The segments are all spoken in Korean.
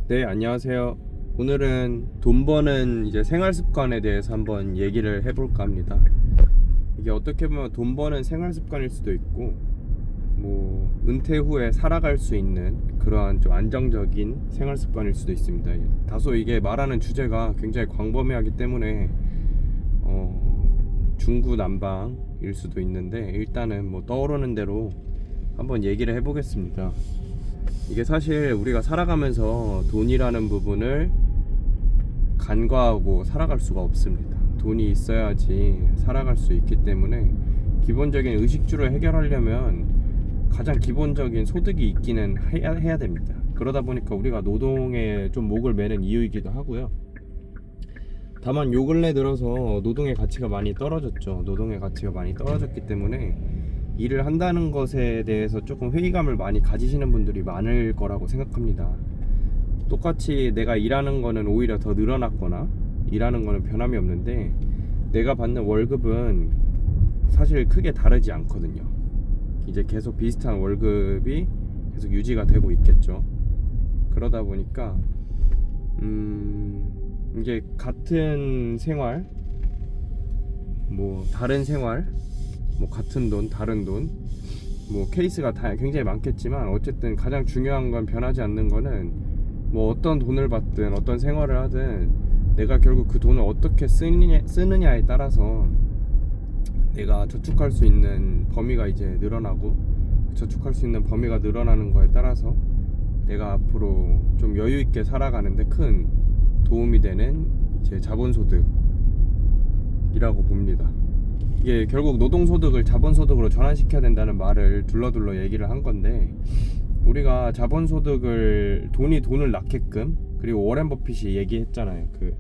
네, 안녕하세요. 오늘은 돈 버는 이제 생활 습관에 대해서 한번 얘기를 해볼까 합니다. 이게 어떻게 보면 돈 버는 생활 습관일 수도 있고, 은퇴 후에 살아갈 수 있는 그러한 좀 안정적인 생활 습관일 수도 있습니다. 다소 이게 말하는 주제가 굉장히 광범위하기 때문에 중구난방일 수도 있는데, 일단은 떠오르는 대로 한번 얘기를 해보겠습니다. 이게 사실 우리가 살아가면서 돈이라는 부분을 간과하고 살아갈 수가 없습니다. 돈이 있어야지 살아갈 수 있기 때문에 기본적인 의식주를 해결하려면 가장 기본적인 소득이 있기는 해야 됩니다. 그러다 보니까 우리가 노동에 좀 목을 매는 이유이기도 하고요. 다만 요 근래 들어서 노동의 가치가 많이 떨어졌죠. 노동의 가치가 많이 떨어졌기 때문에 일을 한다는 것에 대해서 조금 회의감을 많이 가지시는 분들이 많을 거라고 생각합니다. 똑같이 내가 일하는 거는 오히려 더 늘어났거나 일하는 거는 변함이 없는데 내가 받는 월급은 사실 크게 다르지 않거든요. 이제 계속 비슷한 월급이 계속 유지가 되고 있겠죠. 그러다 보니까 이게 같은 생활, 다른 생활, 같은 돈, 다른 돈, 케이스가 다 굉장히 많겠지만 어쨌든 가장 중요한 건 변하지 않는 거는 어떤 돈을 받든 어떤 생활을 하든 내가 결국 그 돈을 어떻게 쓰느냐에 따라서 내가 저축할 수 있는 범위가 이제 늘어나고, 저축할 수 있는 범위가 늘어나는 거에 따라서 내가 앞으로 좀 여유 있게 살아가는데 큰 도움이 되는 이제 자본소득이라고 봅니다. 이게 결국 노동소득을 자본소득으로 전환시켜야 된다는 말을 둘러둘러 얘기를 한 건데, 우리가 자본소득을 돈을 낳게끔, 그리고 워렌 버핏이 얘기했잖아요. 그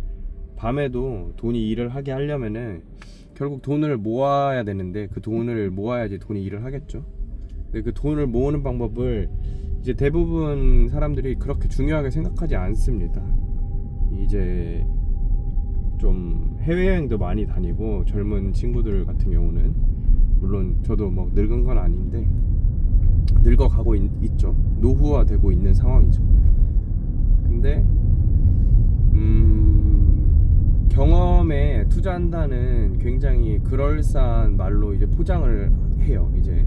밤에도 돈이 일을 하게 하려면은 결국 돈을 모아야 되는데 그 돈을 모아야지 돈이 일을 하겠죠. 근데 그 돈을 모으는 방법을 이제 대부분 사람들이 그렇게 중요하게 생각하지 않습니다. 이제 좀 해외여행도 많이 다니고 젊은 친구들 같은 경우는, 물론 저도 늙은 건 아닌데 늙어가고 있죠. 노후화되고 있는 상황이죠. 근데 경험에 투자한다는 굉장히 그럴싸한 말로 이제 포장을 해요. 이제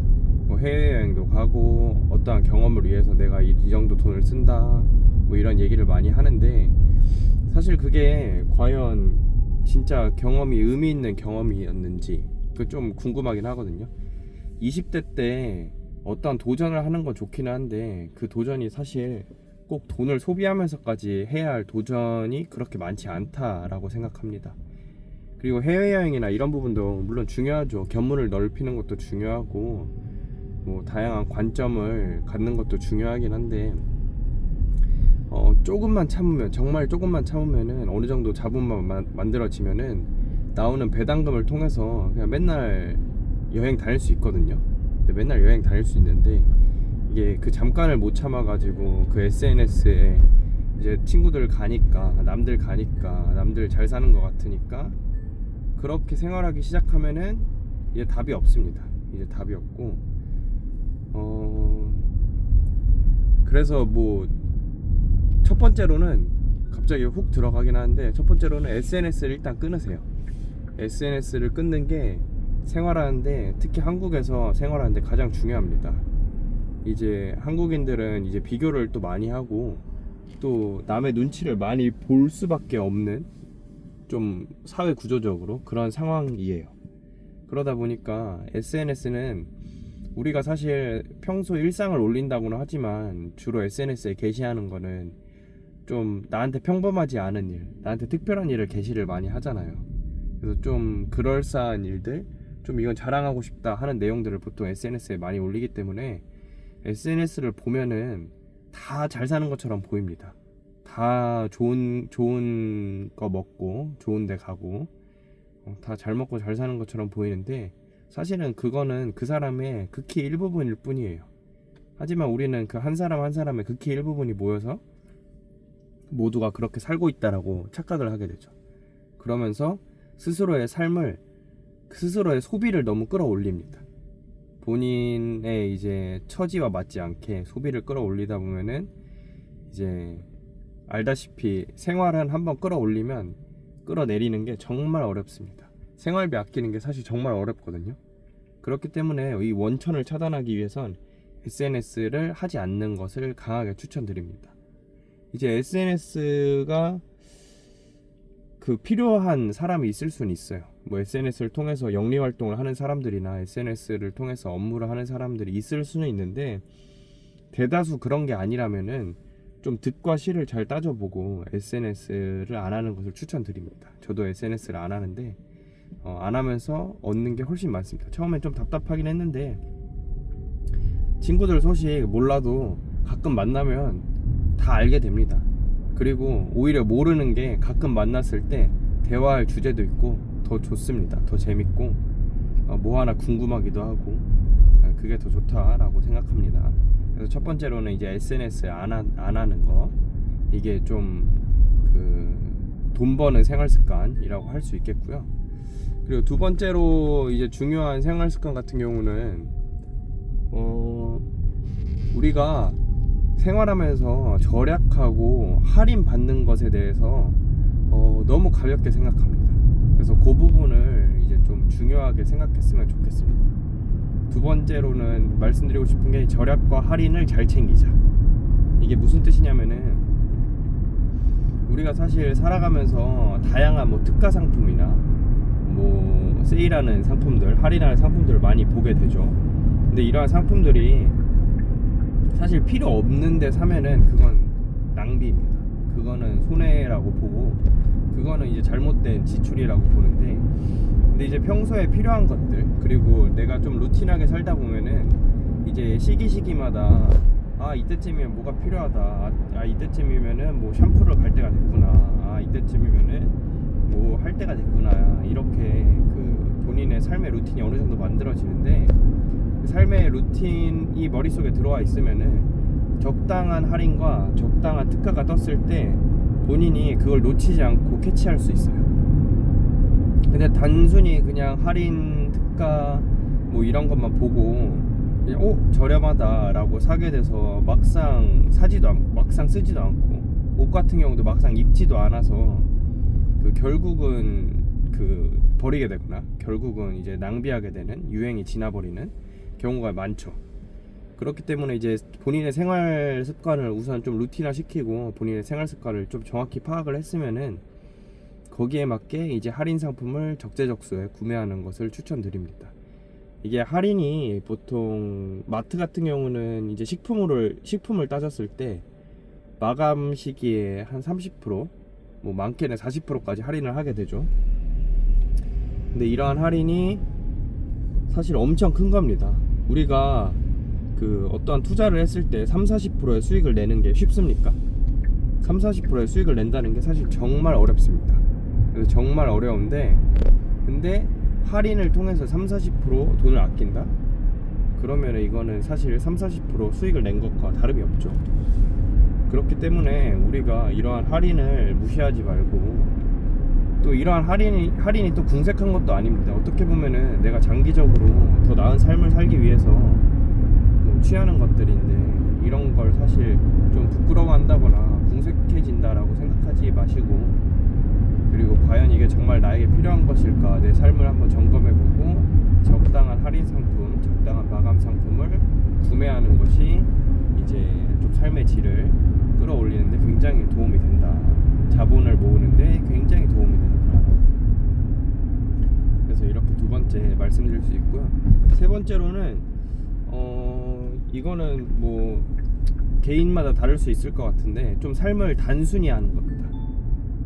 해외여행도 가고 어떠한 경험을 위해서 내가 이 정도 돈을 쓴다, 이런 얘기를 많이 하는데, 사실 그게 과연 진짜 경험이 의미 있는 경험이었는지 그 좀 궁금하긴 하거든요. 20대 때 어떤 도전을 하는 건 좋기는 한데 그 도전이 사실 꼭 돈을 소비하면서까지 해야 할 도전이 그렇게 많지 않다라고 생각합니다. 그리고 해외여행이나 이런 부분도 물론 중요하죠. 견문을 넓히는 것도 중요하고 다양한 관점을 갖는 것도 중요하긴 한데, 조금만 참으면, 정말 조금만 참으면은 어느 정도 자본만 만들어지면은 나오는 배당금을 통해서 그냥 맨날 여행 다닐 수 있거든요. 근데 맨날 여행 다닐 수 있는데 이게 그 잠깐을 못 참아가지고 그 SNS에 이제 친구들 가니까, 남들 가니까, 남들 잘 사는 것 같으니까 그렇게 생활하기 시작하면은 이제 답이 없습니다. 이제 답이 없고, 그래서 첫 번째로는 갑자기 훅 들어가긴 하는데, 첫 번째로는 SNS를 일단 끊으세요. SNS를 끊는 게 생활하는데, 특히 한국에서 생활하는데 가장 중요합니다. 이제 한국인들은 이제 비교를 또 많이 하고 또 남의 눈치를 많이 볼 수밖에 없는 좀 사회 구조적으로 그런 상황이에요. 그러다 보니까 SNS는 우리가 사실 평소 일상을 올린다고는 하지만 주로 SNS에 게시하는 거는 좀 나한테 평범하지 않은 일, 나한테 특별한 일을 게시를 많이 하잖아요. 그래서 좀 그럴싸한 일들, 좀 이건 자랑하고 싶다 하는 내용들을 보통 SNS에 많이 올리기 때문에 SNS를 보면은 다 잘 사는 것처럼 보입니다. 다 좋은 거 먹고 좋은 데 가고 다 잘 먹고 잘 사는 것처럼 보이는데, 사실은 그거는 그 사람의 극히 일부분일 뿐이에요. 하지만 우리는 그 한 사람 한 사람의 극히 일부분이 모여서 모두가 그렇게 살고 있다라고 착각을 하게 되죠. 그러면서 스스로의 삶을, 스스로의 소비를 너무 끌어올립니다. 본인의 이제 처지와 맞지 않게 소비를 끌어올리다 보면은 이제 알다시피 생활은 한번 끌어올리면 끌어내리는 게 정말 어렵습니다. 생활비 아끼는 게 사실 정말 어렵거든요. 그렇기 때문에 이 원천을 차단하기 위해선 SNS를 하지 않는 것을 강하게 추천드립니다. 이제 SNS가 그 필요한 사람이 있을 수는 있어요. 뭐 SNS를 통해서 영리 활동을 하는 사람들이나 SNS를 통해서 업무를 하는 사람들이 있을 수는 있는데, 대다수 그런 게 아니라면은 좀 득과 실을 잘 따져보고 SNS를 안 하는 것을 추천드립니다. 저도 SNS를 안 하는데 안 하면서 얻는 게 훨씬 많습니다. 처음엔 좀 답답하긴 했는데 친구들 소식 몰라도 가끔 만나면 다 알게 됩니다. 그리고 오히려 모르는 게 가끔 만났을 때 대화할 주제도 있고 더 좋습니다. 더 재밌고 뭐 하나 궁금하기도 하고 그게 더 좋다라고 생각합니다. 그래서 첫 번째로는 이제 SNS 안 하는 거, 이게 좀 돈 버는 생활 습관이라고 할 수 있겠고요. 그리고 두 번째로 이제 중요한 생활 습관 같은 경우는 우리가 생활하면서 절약하고 할인 받는 것에 대해서 너무 가볍게 생각합니다. 그래서 그 부분을 이제 좀 중요하게 생각했으면 좋겠습니다. 두 번째로는 말씀드리고 싶은 게 절약과 할인을 잘 챙기자. 이게 무슨 뜻이냐면은 우리가 사실 살아가면서 다양한 뭐 특가 상품이나 뭐 세일하는 상품들, 할인하는 상품들을 많이 보게 되죠. 근데 이러한 상품들이 사실 필요 없는데 사면은 그건 낭비입니다. 그거는 손해라고 보고 그거는 이제 잘못된 지출이라고 보는데, 근데 이제 평소에 필요한 것들, 그리고 내가 좀 루틴하게 살다 보면은 이제 시기마다 이때쯤이면 뭐가 필요하다, 이때쯤이면은 뭐 샴푸를 갈 때가 됐구나, 이때쯤이면은 뭐 할 때가 됐구나, 이렇게 그 본인의 삶의 루틴이 어느 정도 만들어지는데, 그 삶의 루틴이 머릿속에 들어와 있으면은 적당한 할인과 적당한 특가가 떴을 때 본인이 그걸 놓치지 않고 캐치할 수 있어요. 근데 단순히 그냥 할인, 특가 뭐 이런 것만 보고 그냥 저렴하다 라고 사게 돼서 막상 쓰지도 않고, 옷 같은 경우도 막상 입지도 않아서 결국은 버리게 되거나 결국은 이제 낭비하게 되는, 유행이 지나버리는 경우가 많죠. 그렇기 때문에 이제 본인의 생활 습관을 우선 좀 루틴화 시키고 본인의 생활 습관을 좀 정확히 파악을 했으면은 거기에 맞게 이제 할인 상품을 적재적소에 구매하는 것을 추천드립니다. 이게 할인이 보통 마트 같은 경우는 이제 식품을 따졌을 때 마감 시기에 한 30%, 뭐 많게는 40%까지 할인을 하게 되죠. 근데 이러한 할인이 사실 엄청 큰 겁니다. 우리가 어떠한 투자를 했을 때 30-40%의 수익을 내는 게 쉽습니까? 30-40%의 수익을 낸다는 게 사실 정말 어렵습니다. 그래서 정말 어려운데, 근데 할인을 통해서 30-40% 돈을 아낀다? 그러면 이거는 사실 30-40% 수익을 낸 것과 다름이 없죠. 그렇기 때문에 우리가 이러한 할인을 무시하지 말고, 또 이러한 할인이 또 궁색한 것도 아닙니다. 어떻게 보면은 내가 장기적으로 더 나은 삶을 살기 위해서 뭐 취하는 것들인데, 이런 걸 사실 좀 부끄러워한다거나 궁색해진다라고 생각하지 마시고, 그리고 과연 이게 정말 나에게 필요한 것일까, 내 삶을 한번 점검해보고 적당한 할인 상품, 적당한 마감 상품을 구매하는 것이 이제 좀 삶의 질을 끌어올리는데 굉장히 도움이 된다. 자본을 모으는데 굉장히 도움이 된다. 그래서 이렇게 두 번째 말씀드릴 수 있고요. 세 번째로는 이거는 뭐 개인마다 다를 수 있을 것 같은데, 좀 삶을 단순히 하는 겁니다.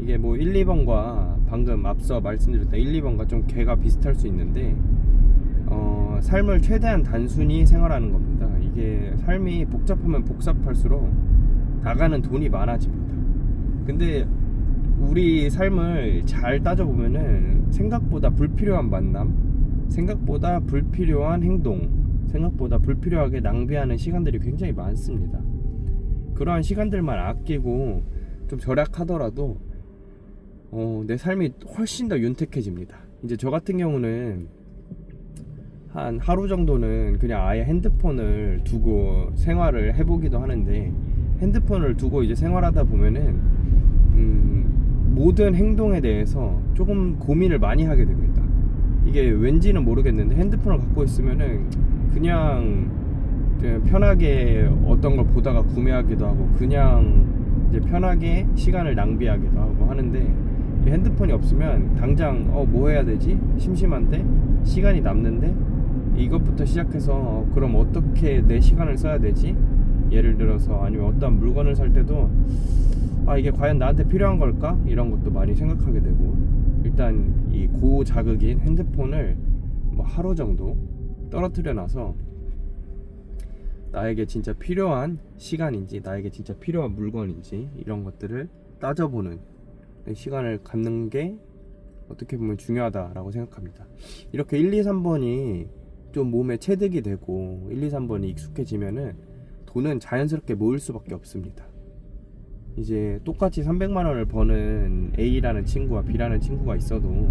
이게 뭐 1, 2번과 방금 앞서 말씀드렸던 1, 2번과 좀 개가 비슷할 수 있는데, 삶을 최대한 단순히 생활하는 겁니다. 이게 삶이 복잡하면 복잡할수록 나가는 돈이 많아집니다. 근데 우리 삶을 잘 따져보면은 생각보다 불필요한 만남, 생각보다 불필요한 행동, 생각보다 불필요하게 낭비하는 시간들이 굉장히 많습니다. 그러한 시간들만 아끼고 좀 절약하더라도 내 삶이 훨씬 더 윤택해집니다. 이제 저 같은 경우는 하루 정도는 그냥 아예 핸드폰을 두고 생활을 해보기도 하는데, 핸드폰을 두고 이제 생활하다 보면은 모든 행동에 대해서 조금 고민을 많이 하게 됩니다. 이게 왠지는 모르겠는데 핸드폰을 갖고 있으면은 그냥 편하게 어떤 걸 보다가 구매하기도 하고 그냥 이제 편하게 시간을 낭비하기도 하고 하는데, 이 핸드폰이 없으면 당장 뭐 해야 되지? 심심한데? 시간이 남는데? 이것부터 시작해서 그럼 어떻게 내 시간을 써야 되지? 예를 들어서 아니면 어떤 물건을 살 때도 이게 과연 나한테 필요한 걸까? 이런 것도 많이 생각하게 되고, 일단 이 고자극인 핸드폰을 뭐 하루 정도 떨어뜨려 놔서 나에게 진짜 필요한 시간인지 나에게 진짜 필요한 물건인지 이런 것들을 따져보는 시간을 갖는 게 어떻게 보면 중요하다라고 생각합니다. 이렇게 1, 2, 3번이 좀 몸에 체득이 되고 1, 2, 3번이 익숙해지면은 돈은 자연스럽게 모일 수밖에 없습니다. 이제 똑같이 300만 원을 버는 A라는 친구와 B라는 친구가 있어도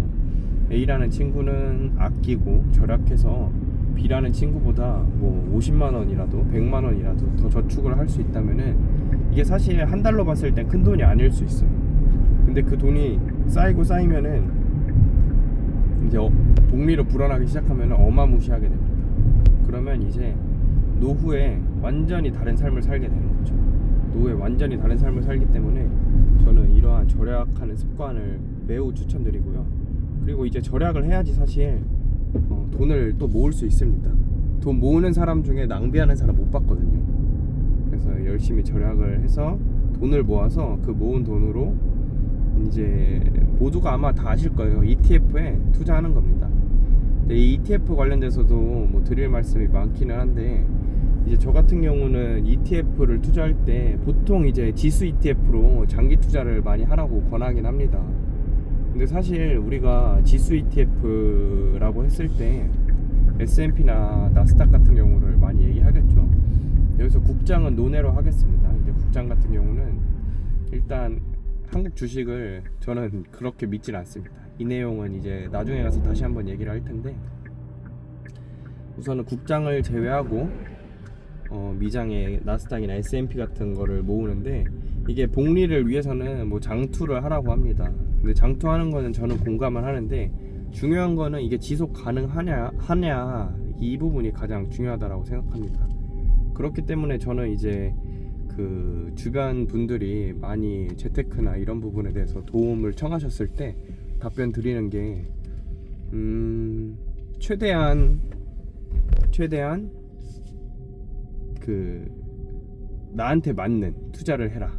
A라는 친구는 아끼고 절약해서 B라는 친구보다 뭐 50만 원이라도 100만 원이라도 더 저축을 할 수 있다면은 이게 사실 한 달로 봤을 땐 큰 돈이 아닐 수 있어요. 근데 그 돈이 쌓이면은 이제 복리로 불어나기 시작하면 어마무시하게 됩니다. 그러면 이제 노후에 완전히 다른 삶을 살게 되는 거죠. 노후에 완전히 다른 삶을 살기 때문에 저는 이러한 절약하는 습관을 매우 추천드리고요. 그리고 이제 절약을 해야지 사실 돈을 또 모을 수 있습니다. 돈 모으는 사람 중에 낭비하는 사람 못 봤거든요. 그래서 열심히 절약을 해서 돈을 모아서 그 모은 돈으로 이제 모두가 아마 다 아실 거예요. ETF에 투자하는 겁니다. 근데 이 ETF 관련돼서도 뭐 드릴 말씀이 많기는 한데, 이제 저 같은 경우는 ETF를 투자할 때 보통 이제 지수 ETF로 장기 투자를 많이 하라고 권하긴 합니다. 근데 사실 우리가 지수 ETF라고 했을 때 S&P나 나스닥 같은 경우를 많이 얘기하겠죠. 여기서 국장은 논외로 하겠습니다. 이제 국장 같은 경우는 일단 한국 주식을 저는 그렇게 믿진 않습니다. 이 내용은 이제 나중에 가서 다시 한번 얘기를 할 텐데, 우선은 국장을 제외하고 미장의 나스닥이나 S&P 같은 거를 모으는데, 이게 복리를 위해서는 뭐 장투를 하라고 합니다. 근데 장투하는 거는 저는 공감을 하는데, 중요한 거는 이게 지속 가능하냐 이 부분이 가장 중요하다라고 생각합니다. 그렇기 때문에 저는 이제 그 주변 분들이 많이 재테크나 이런 부분에 대해서 도움을 청하셨을 때 답변 드리는 게 최대한 그 나한테 맞는 투자를 해라,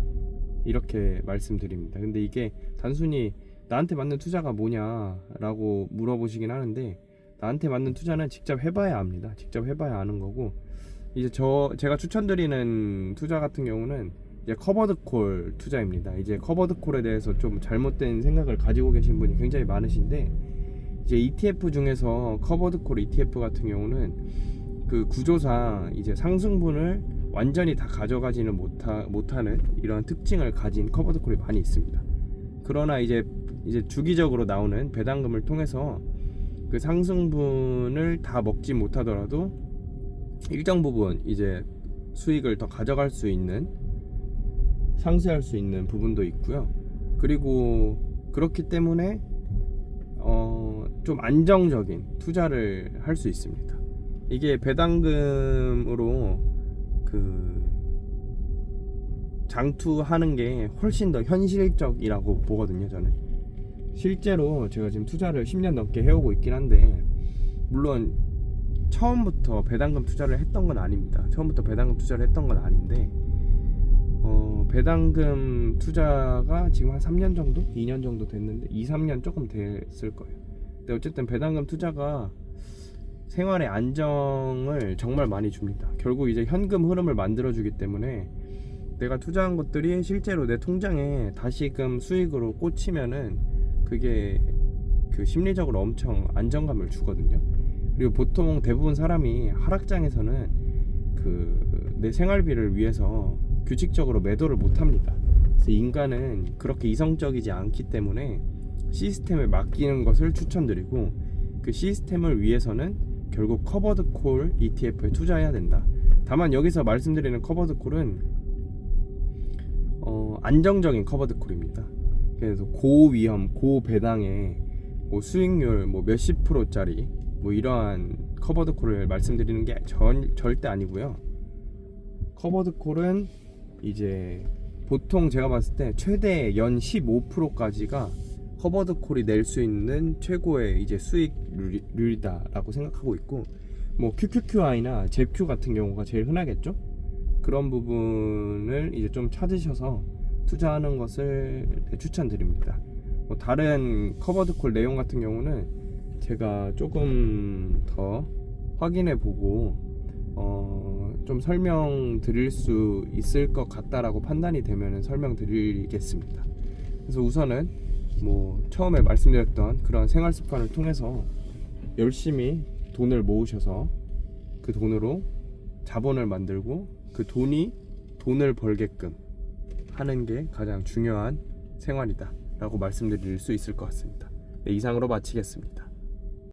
이렇게 말씀드립니다. 근데 이게 단순히 나한테 맞는 투자가 뭐냐라고 물어보시긴 하는데, 나한테 맞는 투자는 직접 해봐야 합니다. 직접 해봐야 아는 거고, 이제 제가 추천드리는 투자 같은 경우는 이제 커버드콜 투자입니다. 이제 커버드콜에 대해서 좀 잘못된 생각을 가지고 계신 분이 굉장히 많으신데, 이제 ETF 중에서 커버드콜 ETF 같은 경우는 그 구조상 이제 상승분을 완전히 다 가져가지는 못하는 이런 특징을 가진 커버드콜이 많이 있습니다. 그러나 이제 주기적으로 나오는 배당금을 통해서 그 상승분을 다 먹지 못하더라도 일정 부분 이제 수익을 더 가져갈 수 있는, 상쇄할 수 있는 부분도 있고요. 그리고 그렇기 때문에 좀 안정적인 투자를 할 수 있습니다. 이게 배당금으로 그 장투하는 게 훨씬 더 현실적이라고 보거든요. 저는 실제로 제가 지금 투자를 10년 넘게 해오고 있긴 한데, 물론 처음부터 배당금 투자를 했던 건 아닙니다. 처음부터 배당금 투자를 했던 건 아닌데, 배당금 투자가 지금 한 3년 정도? 2년 정도 됐는데 2, 3년 조금 됐을 거예요. 근데 어쨌든 배당금 투자가 생활의 안정을 정말 많이 줍니다. 결국 이제 현금 흐름을 만들어주기 때문에 내가 투자한 것들이 실제로 내 통장에 다시금 수익으로 꽂히면은 그게 그 심리적으로 엄청 안정감을 주거든요. 그리고 보통 대부분 사람이 하락장에서는 그 내 생활비를 위해서 규칙적으로 매도를 못합니다. 그래서 인간은 그렇게 이성적이지 않기 때문에 시스템에 맡기는 것을 추천드리고, 그 시스템을 위해서는 결국 커버드콜 ETF에 투자해야 된다. 다만 여기서 말씀드리는 커버드콜은 안정적인 커버드 콜입니다. 그래서 고위험, 고배당의 뭐 수익률 뭐 몇십 프로짜리 뭐 이러한 커버드 콜을 말씀드리는 게 절대 아니고요. 커버드 콜은 이제 보통 제가 봤을 때 최대 연 15%까지가 커버드 콜이 낼 수 있는 최고의 이제 수익률이다라고 생각하고 있고, 뭐 QQQI나 잽Q 같은 경우가 제일 흔하겠죠. 그런 부분을 이제 좀 찾으셔서 투자하는 것을 추천드립니다. 뭐 다른 커버드 콜 내용 같은 경우는 제가 조금 더 확인해 보고 좀 설명드릴 수 있을 것 같다라고 판단이 되면 설명드리겠습니다. 그래서 우선은 뭐 처음에 말씀드렸던 그런 생활 습관을 통해서 열심히 돈을 모으셔서 그 돈으로 자본을 만들고 그 돈이 돈을 벌게끔 하는 게 가장 중요한 생활이다 라고 말씀드릴 수 있을 것 같습니다. 네, 이상으로 마치겠습니다.